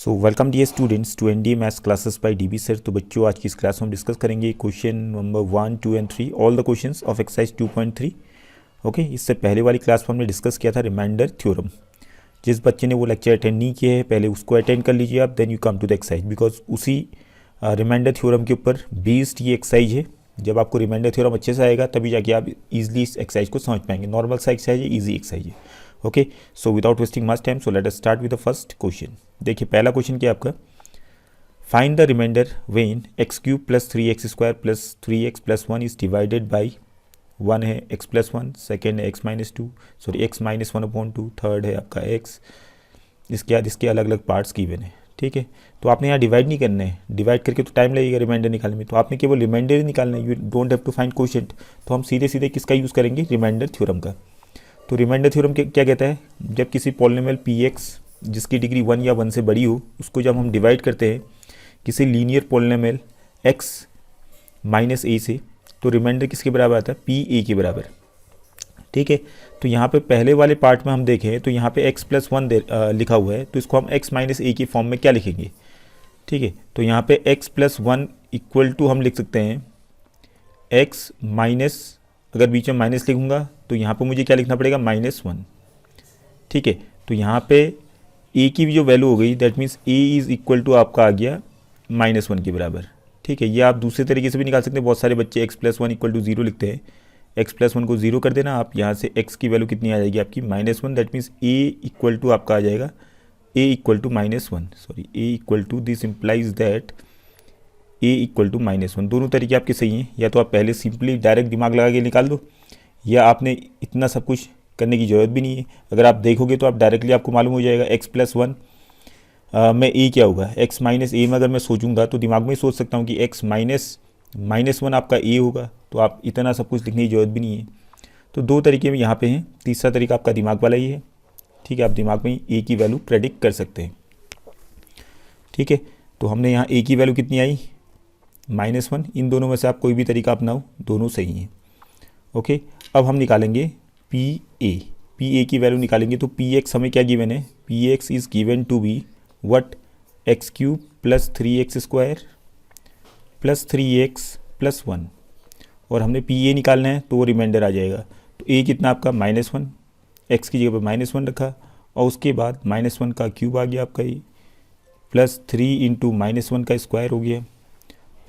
So welcome dear students to NDA maths classes by DB sir. तो बच्चों आज की इस क्लास में हम डिस्कस करेंगे question number 1, 2 and 3 all the questions of exercise 2.3। Okay, इससे पहले वाली क्लास में हमने डिस्कस किया था रिमाइंडर थ्योरम। जिस बच्चे ने वो लेक्चर अटेंड नहीं किया है पहले उसको अटेंड कर लीजिए आप, then you come to the exercise, because उसी रिमाइंडर थ्योरम के ऊपर बेस्ड ये एक्सरसाइज है। जब आपको रिमाइंडर थ्योरम अच्छे से आएगा तभी जाके आप इजीली इस एक्सरसाइज को समझ पाएंगे। नॉर्मल सा एक्सरसाइज है, ईजी एक्सरसाइज है। Okay, so without wasting much time, so let us start with the first question. देखिए पहला क्वेश्चन क्या है आपका, find the remainder when x cube plus 3x square plus 3x plus 1 is divided by 1 है x plus 1, second है x minus 2, sorry x minus 1/2, third है आपका x। इसके बाद इसके अलग अलग पार्ट्स गिवन है। ठीक है, तो आपने यहाँ डिवाइड नहीं करना है, डिवाइड करके तो टाइम लगेगा रिमाइंडर निकालने में, तो आपने केवल रिमाइंडर ही निकालना है, you don't have to find quotient. तो हम सीधे सीधे किसका यूज़ करेंगे, रिमाइंडर थ्योरम का। तो रिमाइंडर थ्योरम क्या कहता है, जब किसी पॉलिनोमियल px जिसकी डिग्री 1 या 1 से बड़ी हो उसको जब हम डिवाइड करते हैं किसी linear polynomial x minus a से, तो रिमाइंडर किसके बराबर आता है, पी ए के बराबर। ठीक है, तो यहाँ पे पहले वाले पार्ट में हम देखें तो यहाँ पे x प्लस 1 लिखा हुआ है, तो इसको हम x माइनस ए की फॉर्म में क्या लिखेंगे। ठीक है, तो यहाँ पे x प्लस 1 इक्वल टू हम लिख सकते हैं x माइनस, अगर बीच में माइनस लिखूंगा तो यहाँ पे मुझे क्या लिखना पड़ेगा, -1। ठीक है, तो यहाँ पे a की भी जो वैल्यू हो गई that means a is equal to आपका आ गया -1 के बराबर। ठीक है, ये आप दूसरे तरीके से भी निकाल सकते हैं। बहुत सारे बच्चे x प्लस 1 इक्वल टू 0 लिखते हैं। x प्लस 1 को 0 कर देना आप, यहाँ से x की वैल्यू कितनी आ जाएगी आपकी -1, that means a equal to आपका आ जाएगा a equal to -1, sorry a equal to, this implies that a equal to -1। दोनों तरीके आपके सही हैं, या तो आप पहले सिंपली डायरेक्ट दिमाग लगा के निकाल दो, या आपने इतना सब कुछ करने की ज़रूरत भी नहीं है। अगर आप देखोगे तो आप डायरेक्टली आपको मालूम हो जाएगा x प्लस 1 में a क्या होगा, x माइनस ए में अगर मैं सोचूंगा तो दिमाग में ही सोच सकता हूँ कि x माइनस 1 आपका a होगा, तो आप इतना सब कुछ लिखने की ज़रूरत भी नहीं है। तो दो तरीके में यहाँ पे हैं, तीसरा तरीका आपका दिमाग वाला ही है। ठीक है, आप दिमाग में ही a की वैल्यू प्रेडिक्ट कर सकते हैं। ठीक है, तो हमने यहाँ a की वैल्यू कितनी आई, -1। इन दोनों में से आप कोई भी तरीका अपनाओ, दोनों सही हैं। ओके, अब हम निकालेंगे पी ए की वैल्यू निकालेंगे। तो पी एक्स हमें क्या गिवन है, P x is given to be what, x cube plus 3x square plus 3x plus 1, और हमने पी ए निकालना है तो वो रिमाइंडर आ जाएगा। तो ए कितना आपका -1, एक्स की जगह पर -1 रखा, और उसके बाद -1 का क्यूब आ गया आपका ये, प्लस 3 इंटू -1 का स्क्वायर हो गया,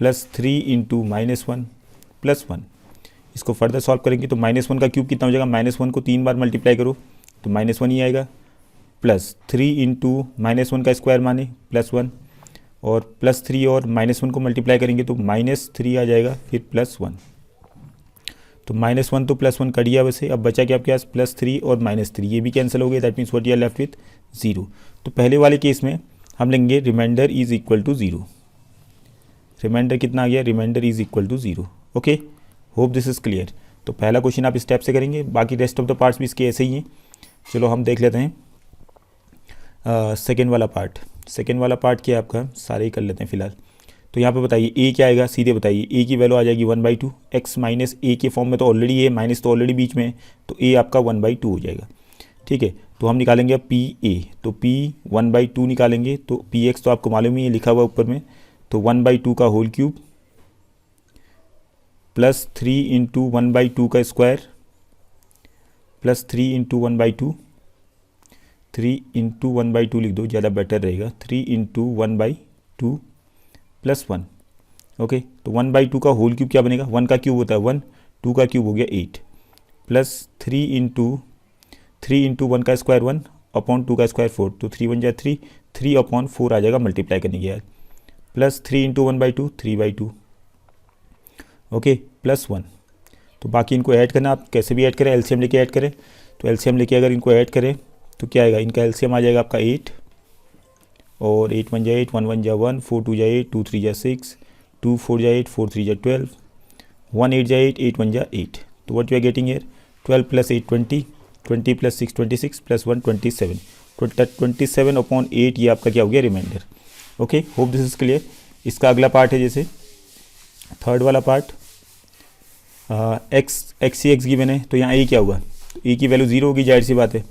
प्लस 3 इंटू -1 प्लस 1। इसको फर्दर सॉल्व करेंगे तो -1 का क्यूब कितना हो जाएगा, -1 को 3 बार मल्टीप्लाई करो तो -1 ही आएगा, प्लस 3 इंटू -1 का स्क्वायर माने प्लस 1, और प्लस 3 और -1 को मल्टीप्लाई करेंगे तो -3 आ जाएगा, फिर प्लस 1। तो -1 तो प्लस 1 कट गया वैसे, अब बचा क्या आपके पास, +3 और -3, ये भी कैंसिल हो गए, that means what you are left with 0। तो पहले वाले केस में हम लेंगे remainder is equal to 0। Remainder कितना आ गया, remainder is equal to 0। Okay, hope this is clear. तो पहला क्वेश्चन आप इस स्टेप से करेंगे, बाकी रेस्ट ऑफ द पार्ट्स भी इसके ऐसे ही हैं। चलो हम देख लेते हैं सेकेंड वाला पार्ट। सेकेंड वाला पार्ट क्या है आपका, सारे ही कर लेते हैं फिलहाल। तो यहाँ पे बताइए a क्या आएगा, सीधे बताइए, a की वैल्यू आ जाएगी 1/2, x माइनस a के फॉर्म में तो ऑलरेडी है, माइनस तो ऑलरेडी बीच में है, तो a आपका 1/2 हो जाएगा। ठीक है, तो हम निकालेंगे अब पी ए, तो p 1/2 निकालेंगे, तो पी एक्स तो आपको मालूम ही है, लिखा हुआ ऊपर में, तो 1/2 का होल क्यूब प्लस 3 इंटू 1/2 का स्क्वायर प्लस 3 इंटू 1/2, 3 इंटू 1/2 लिख दो, ज़्यादा बेटर रहेगा, 3 इंटू 1/2 प्लस 1। ओके, तो 1/2 का होल क्यूब क्या बनेगा, 1 का क्यूब होता है 1, 2 का क्यूब हो गया 8, प्लस 3 इंटू 1 का स्क्वायर 1 अपॉन 2 का स्क्वायर 4, तो 3 1 जा 3 अपॉन 4 आ जाएगा मल्टीप्लाई करने के बाद, प्लस 3 इंटू 1/2 3/2। Okay, plus 1। तो बाकी इनको ऐड करना, आप कैसे भी ऐड करें, एलसीएम लेके ऐड करें, तो एलसीएम लेके अगर इनको ऐड करें तो क्या आएगा, इनका एलसीएम आ जाएगा आपका 8, और 8 1 जा 8, 1 1 जा 1, 4 2 जा 8, 2 3 जा 6, 2 4 जा 8, 4 3 जा 12, 1 8 जा 8, 8 1 जा 8। तो what you are getting here, 12 plus 8 20, 20 plus 6 26, plus 1 27, 27 upon 8, ये आपका क्या हो गया, remainder. Okay, hope this is clear. इसका अगला पार्ट है जैसे थर्ड वाला पार्ट, एक्स गिवन है, तो यहाँ a क्या होगा, तो a की वैल्यू 0 होगी, जाहिर सी बात है।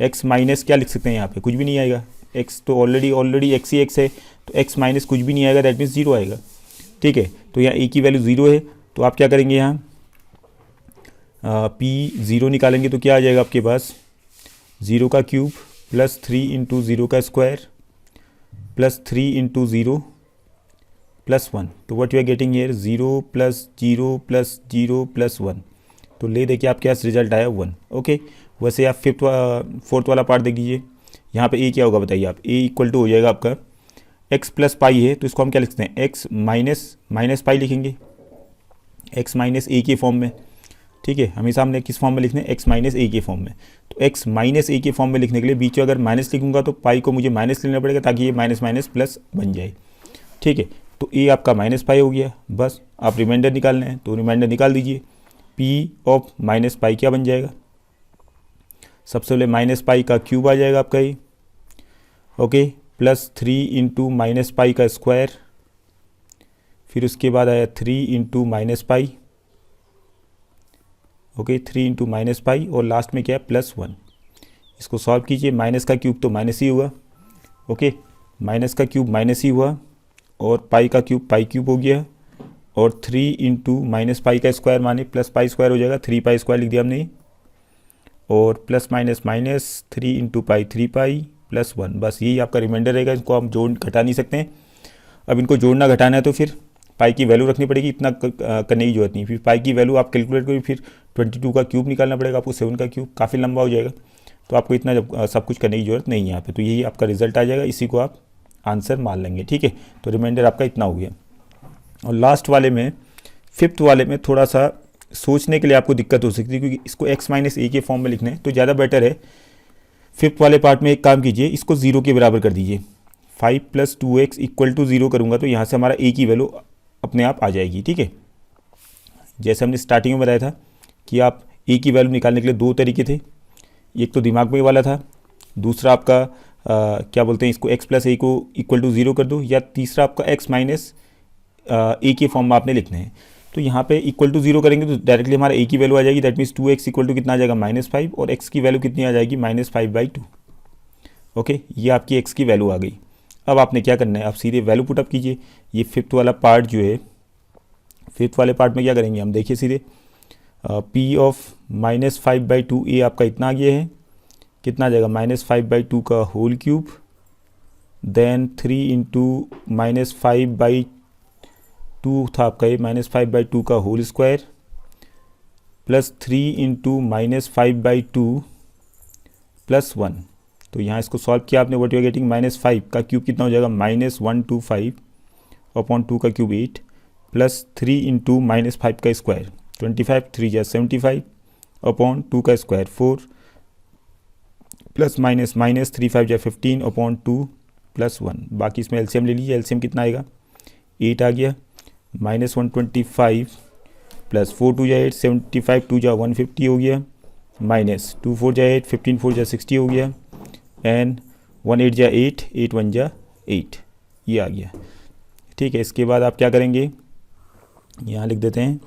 x माइनस क्या लिख सकते हैं यहाँ पे, कुछ भी नहीं आएगा, एक्स तो ऑलरेडी एक्स ही एक्स है, तो एक्स माइनस कुछ भी नहीं आएगा, दैट मीन्स 0 आएगा। ठीक है, तो यहाँ ए की वैल्यू 0 है, तो आप क्या करेंगे यहाँ पी 0 निकालेंगे तो क्या आ जाएगा आपके पास 0 का क्यूब प्लस 3 इंटू 0 का स्क्वायर प्लस 3 इंटू 0 प्लस 1। तो what you are getting here 0 plus 0 plus 0 plus 1। तो ले देखिए आपके पास रिजल्ट आया 1। ओके, वैसे आप फोर्थ वाला पार्ट देख लीजिए। यहाँ पे ए क्या होगा बताइए आप, ए इक्वल टू हो जाएगा आपका एक्स प्लस पाई है, तो इसको हम क्या लिखते हैं एक्स माइनस पाई लिखेंगे, एक्स माइनस ए के फॉर्म में। ठीक है, हमेशा हमने किस फॉर्म में लिखना है, एक्स माइनस ए के फॉर्म में। तो एक्स माइनस ए के फॉर्म में लिखने के लिए बीच में अगर माइनस लिखूंगा तो पाई को मुझे माइनस लेना पड़ेगा ताकि ये माइनस माइनस प्लस बन जाए। ठीक है, तो ए आपका माइनस पाई हो गया, बस आप रिमाइंडर निकालना है तो रिमाइंडर निकाल दीजिए। पी ऑफ माइनस पाई क्या बन जाएगा, सबसे पहले माइनस पाई का क्यूब आ जाएगा आपका ये, okay, plus 3 into minus pi का स्क्वायर, फिर उसके बाद आया 3 into minus pi, okay, 3 into minus pi, और लास्ट में क्या है प्लस 1। इसको सॉल्व कीजिए, माइनस का क्यूब तो माइनस ही हुआ, ओके, माइनस का क्यूब माइनस ही हुआ, और पाई का क्यूब पाई क्यूब हो गया, और 3 इंटू माइनस पाई का स्क्वायर माने प्लस पाई स्क्वायर हो जाएगा, 3 पाई स्क्वायर लिख दिया हमने, और plus minus minus 3 into pi 3 pi plus 1। बस यही आपका रिमाइंडर रहेगा, इनको हम जोड़ घटा नहीं सकते हैं। अब इनको जोड़ना घटाना है तो फिर पाई की वैल्यू रखनी पड़ेगी, इतना करने की जरूरत नहीं। फिर पाई की वैल्यू आप कैलकुलेट करिए, फिर 22 का क्यूब निकालना पड़ेगा आपको, 7 का क्यूब काफ़ी लंबा हो जाएगा, तो आपको इतना सब कुछ करने की जरूरत नहीं है यहाँ पे। तो यही आपका रिजल्ट आ जाएगा, इसी को आप आंसर मान लेंगे। ठीक है, तो रिमाइंडर आपका इतना हो गया। और लास्ट वाले में, फिफ्थ वाले में थोड़ा सा सोचने के लिए आपको दिक्कत हो सकती है, क्योंकि इसको एक्स माइनस ए के फॉर्म में लिखना है तो ज़्यादा बेटर है। फिफ्थ वाले पार्ट में एक काम कीजिए, इसको 0 के बराबर कर दीजिए। 5 + 2x इक्वल टू 0 करूँगा तो यहाँ से हमारा ए की वैल्यू अपने आप आ जाएगी। ठीक है, जैसे हमने स्टार्टिंग में बताया था कि आप ए की वैल्यू निकालने के लिए 2 तरीके थे, एक तो दिमाग में वाला था, दूसरा आपका क्या बोलते हैं इसको, एक्स प्लस ए को इक्वल टू 0 कर दो, या तीसरा आपका एक्स माइनस ए के फॉर्म में आपने लिखना है। तो यहाँ पे इक्वल टू 0 करेंगे तो डायरेक्टली हमारा ए की वैल्यू आ जाएगी, that means 2x equal to कितना आ जाएगा -5, और x की वैल्यू कितनी आ जाएगी -5/2। ओके, ये आपकी x की वैल्यू आ गई। अब आपने क्या करना है, आप सीधे वैल्यू पुटअप कीजिए। ये फिफ्थ वाला पार्ट जो है, फिफ्थ वाले पार्ट में क्या करेंगे हम, देखिए सीधे p ऑफ -5/2 ए आपका इतना आ गया है, कितना आ जाएगा -5/2 का होल क्यूब, देन 3 इंटू -5/2 था आपका ये -5/2 का whole square, plus 3 into -5/2 plus 1। तो यहाँ इसको सॉल्व किया आपने, व्हाट यू आर गेटिंग, -5 का क्यूब कितना हो जाएगा -125 अपॉन 2 का क्यूब 8, प्लस 3 इंटू -5 का स्क्वायर 25, 3 जा 75 अपॉन 2 का स्क्वायर 4, प्लस माइनस 3 5 जा 15 अपॉन 2 प्लस 1। बाकी इसमें एलसीएम ले लीजिए, एलसीएम कितना आएगा 8 आ गया, -125 प्लस 4 2 जा 8, 75 2 जा 150 हो गया, माइनस 2 4 जा 8, 15 4 जा 60 हो गया, एंड 1 8 जा 8, 8 1 जा 8, ये आ गया। ठीक है, इसके बाद आप क्या करेंगे, यहाँ लिख देते हैं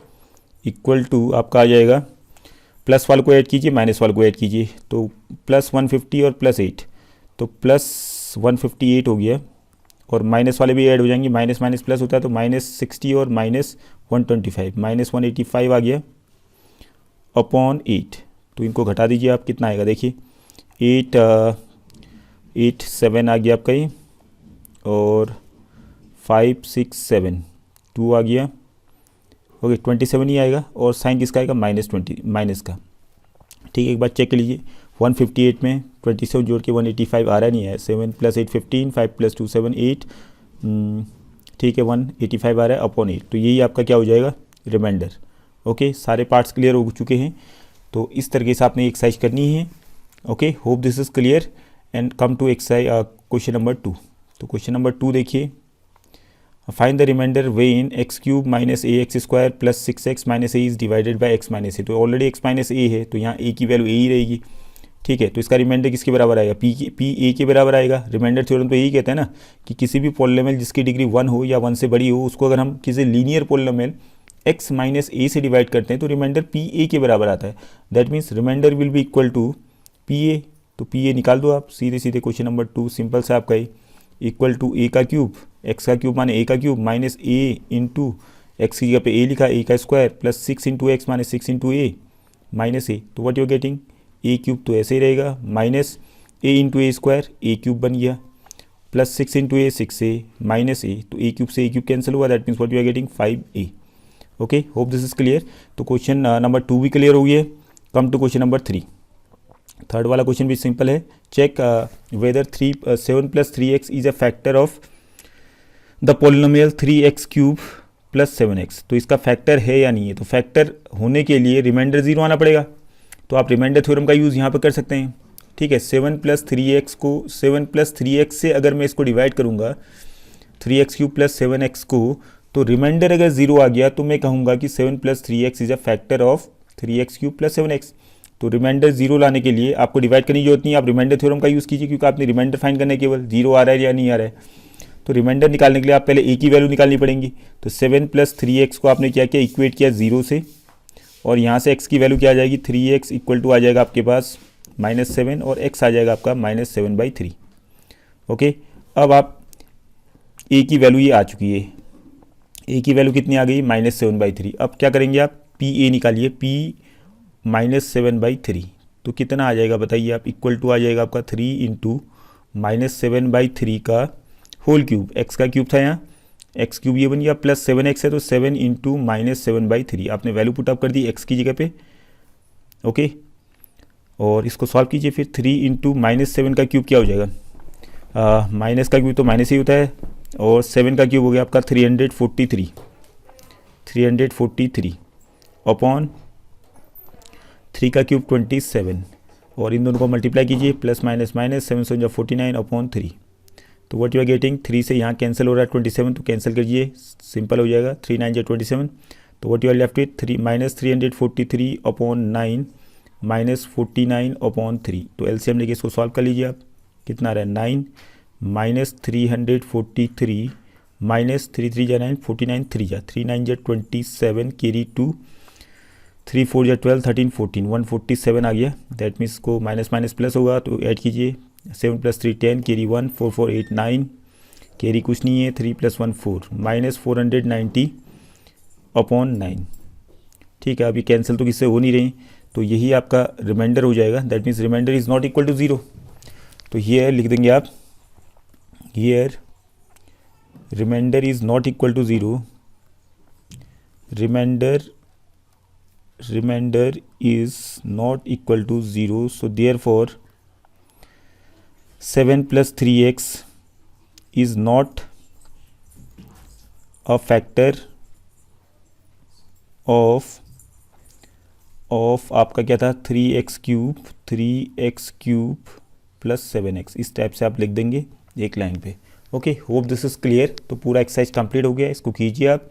इक्वल टू आपका आ जाएगा, प्लस वाले को ऐड कीजिए माइनस वाले को ऐड कीजिए, तो प्लस 150 और प्लस 8, तो प्लस 158 हो गया, और माइनस वाले भी ऐड हो जाएंगे, माइनस माइनस प्लस होता है तो -60 और -125, -185 आ गया अपॉन 8। तो इनको घटा दीजिए आप, कितना आएगा देखिए 8 7 आ गया आपका ये, और 5 6 7 2 आ गया, ओके 27 ही आएगा, और साइन किसका आएगा -20 माइनस का। ठीक है, एक बार चेक कर लीजिए, 158 में 27 जोड़ के 185 आ रहा नहीं है, 7 + 8 15, 5 + 2 7 8, ठीक है 185 आ रहा है अपॉन 8। तो यही आपका क्या हो जाएगा रिमाइंडर। ओके, सारे पार्ट्स क्लियर हो चुके हैं, तो इस तरीके से आपने एक्सरसाइज करनी है। Okay, hope this is clear and come to exercise question number 2। तो क्वेश्चन नंबर 2 देखिए, find the remainder when x³ - ax² + 6x - a is divided by x - a। तो ऑलरेडी x - a है, तो यहाँ a की value a ही रहेगी। ठीक है, तो इसका रिमाइंडर किसके बराबर आएगा, p a के बराबर आएगा। रिमाइंडर थ्योरम तो यही कहते हैं ना कि किसी भी पॉलिनोमियल जिसकी डिग्री 1 हो या 1 से बड़ी हो, उसको अगर हम किसी लीनियर पॉलिनोमियल x - a से डिवाइड करते हैं तो रिमाइंडर p a के बराबर आता है। That means remainder will be equal to p a। तो पी ए निकाल दो आप सीधे सीधे। क्वेश्चन नंबर 2 सिंपल सा आपका इक्वल टू ए का क्यूब, एक्स का क्यूब माने ए का cube minus a into x की जगह पे ए लिखा ए का स्क्वायर प्लस 6 इंटू एक्स माने 6 इंटू ए माइनस ए। तो what you are getting a cube तो ऐसे ही रहेगा minus a into a square a cube बन गया plus 6 into a 6a minus a, तो ए क्यूब से ए क्यूब कैंसिल हुआ, that means what you are getting 5a। Okay, hope this is clear. तो क्वेश्चन नंबर 2 भी clear हो गई है। Come to question number 3। Third वाला question भी सिंपल है। Check whether 7 plus 3x is a factor of the polynomial 3x cube plus 7x। तो इसका फैक्टर है या नहीं है, तो फैक्टर होने के लिए रिमाइंडर 0 आना पड़ेगा। तो आप रिमाइंडर थ्योरम का यूज़ यहाँ पर कर सकते हैं। ठीक है, 7 प्लस 3x को 7 प्लस 3x से अगर मैं इसको डिवाइड करूँगा 3x क्यूब प्लस 7x को, तो रिमाइंडर अगर 0 आ गया तो मैं कहूँगा कि 7 plus 3x is a factor of 3x cube plus 7x। तो रिमाइंडर 0 लाने के लिए आपको डिवाइड करने की जरूरत नहीं है, आप रिमाइंडर थ्योरम का यूज़ कीजिए, क्योंकि आपने रिमाइंडर फाइंड करना है, केवल 0 आ रहा है या नहीं आ रहा है। तो रिमाइंडर निकालने के लिए आप पहले ए की वैल्यू निकालनी पड़ेंगी। तो 7 प्लस 3x को आपने क्या किया, इक्वेट किया 0 से, और यहाँ से x की वैल्यू क्या आ जाएगी, 3x इक्वल टू आ जाएगा आपके पास -7 और x आ जाएगा आपका -7/3। ओके, अब आप a की वैल्यू ये आ चुकी है, a की वैल्यू कितनी आ गई, -7/3। अब क्या करेंगे आप, पी ए निकालिए, p -7/3 तो कितना आ जाएगा बताइए आप, इक्वल टू आ जाएगा आपका 3 इंटू -7/3 का होल क्यूब, x का क्यूब था यहाँ, x क्यूब ये बन गया प्लस 7x है तो 7 इंटू -7/3 आपने वैल्यू पुटअप कर दी x की जगह पे। ओके, और इसको सॉल्व कीजिए फिर। 3 इंटू -7 का क्यूब क्या हो जाएगा, माइनस का क्यूब तो माइनस ही होता है, और 7 का क्यूब हो गया आपका 343 अपॉन 3 का क्यूब 27, और इन दोनों को मल्टीप्लाई कीजिए, प्लस माइनस माइनस 7 से 49 अपॉन 3। तो व्हाट यू आर गेटिंग, 3 से यहाँ कैंसिल हो रहा है 27, तो कैंसिल कीजिए, सिंपल हो जाएगा, 3 9 जा 27। तो what you are left with -343 upon 9 -49 upon 3। तो एलसीएम लेके इसको सॉल्व कर लीजिए आप, कितना आ रहा है 9 -343 -3 3 जा 9 49 3 जा 3 9 जा 27 कैरी 2 3 4 जा 12 13 14 147 आ गया। दैट मीन्स को माइनस माइनस प्लस होगा, तो ऐड कीजिए, 7 + 3 10 कैरी 1 4 4 8 9 कैरी कुछ नहीं है, 3 + 1 4 -490 अपॉन 9। ठीक है, अभी कैंसिल तो किससे हो नहीं रही, तो यही आपका रिमाइंडर हो जाएगा। That means remainder is not equal to 0। तो हियर लिख देंगे आप, here remainder is not equal to 0, remainder is not equal to 0, so therefore 7 + 3x is not a factor of आपका क्या था, 3x क्यूब प्लस 7x। इस type से आप लिख देंगे एक लाइन पे। Okay, hope this is clear. तो पूरा एक्सरसाइज कंप्लीट हो गया, इसको कीजिए आप।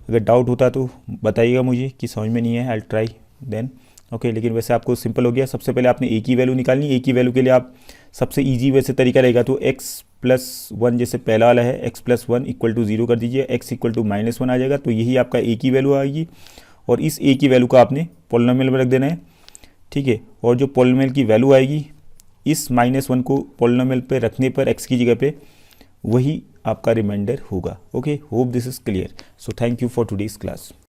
अगर डाउट होता तो बताइएगा मुझे कि समझ में नहीं है, आई ट्राई देन। ओके, लेकिन वैसे आपको सिंपल हो गया। सबसे पहले आपने a की वैल्यू निकालनी। a की वैल्यू के लिए आप सबसे ईजी वैसे तरीका रहेगा, तो x+1 जैसे पहला वाला है, x+1 = 0 कर दीजिए, x = -1 आ जाएगा। तो यही आपका a की वैल्यू आएगी, और इस a की वैल्यू को आपने पॉलिनोमियल में रख देना है। ठीक है, और जो पॉलिनोमियल की वैल्यू आएगी, इस -1 को पॉलिनोमियल पे रखने पर x की जगह पे वही आपका रिमाइंडर होगा। Okay, hope this is clear. So thank you for today's class.